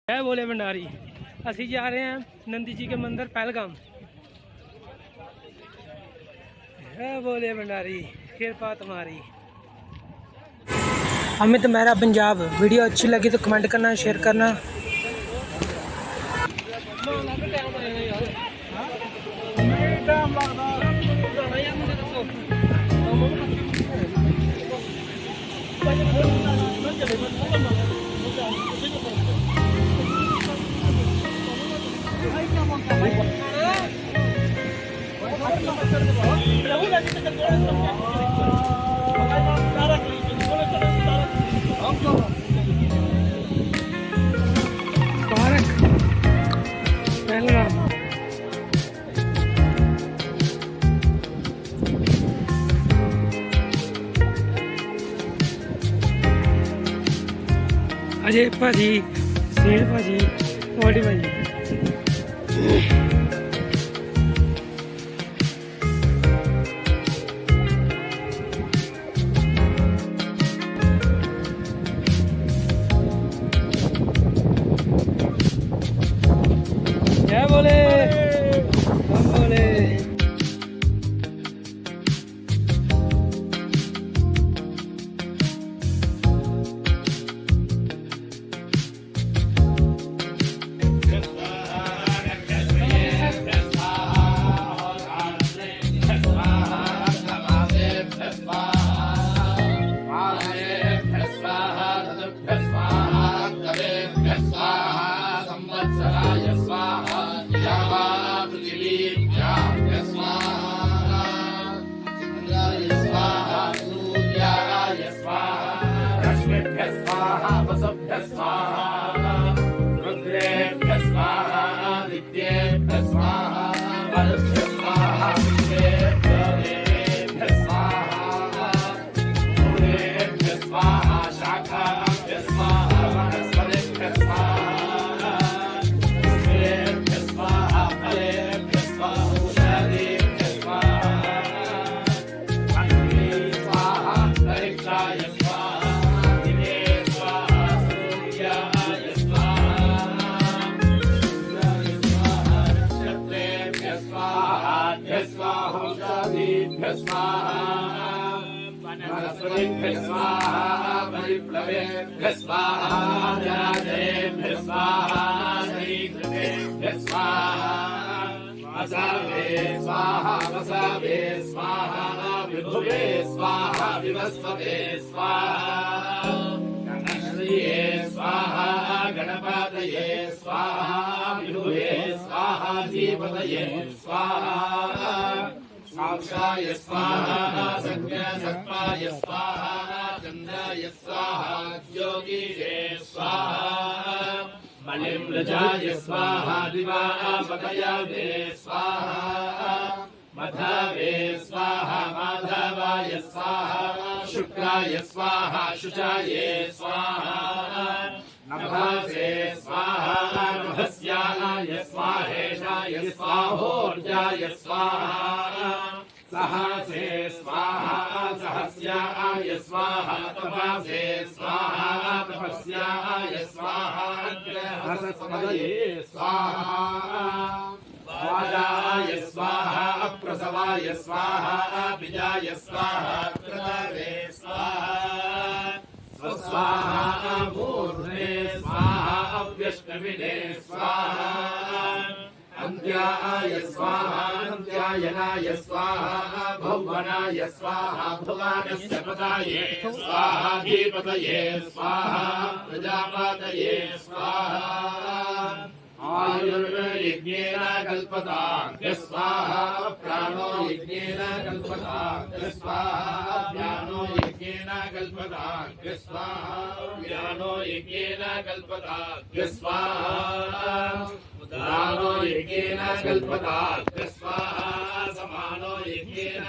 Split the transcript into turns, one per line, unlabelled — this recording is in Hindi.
जय बोले भंडारी। असी जा रहे हैं नंदी जी के मंदिर पहलगाम। जय बोले भंडारी, कृपा तुम्हारी। अमित मेहरा पंजाब। वीडियो अच्छी लगी तो कमेंट करना, शेयर करना। अजय भाजी, सेठ भाजी, मोटी भाजी। जय बोले, हम बोले।
विभुवे स्वाहा विवस्वते स्वाहा गणश्रिये स्वाहा गणपतये स्वाहा विभुवे स्वाहा जीवतये स्वाहा साक्षाय स्वाहा संज्ञसत्पाय स्वाहा चन्द्राय स्वाहा योगीशे स्वाहा मणिमृजाय स्वाहा दिवापतये स्वाहा मधवे स्वाहा माधवाय स्वाहा शुक्राय स्वाहा शुचाय स्वाहा नभासे स्वाहा नभस्याय स्वाहेशाय स्वाहोर्जाय स्वाहा सहसे स्वाहा सहस्याय स्वाहा तपसे स्वाहा तपस्याय स्वाहा ग्रहस्पतये स्वाहा वाजाय स्वाहा अप्रसवाय स्वाहा बीजाय स्वाहा कृतवे स्वाहा स्वस्वाहा मूर्धने स्वाहा अव्यष्टविने स्वाहा अन्त्याय स्वाहा अन्त्यायनाय स्वाहा भुवनाय स्वाहा भुवनस्य पतये स्वाहा धीपतये स्वाहा प्रजापतये स्वाहा आयुर्यज्ञेन कल्पतां स्वाहा प्राणो यज्ञेन कल्पतां स्वाहा ज्ञानो यज्ञेन कल्पतां स्वाहा ज्ञानो यज्ञेन कल्पतां स्वाहा उदानो यज्ञेन कल्पतां स्वाहा समानो यज्ञेन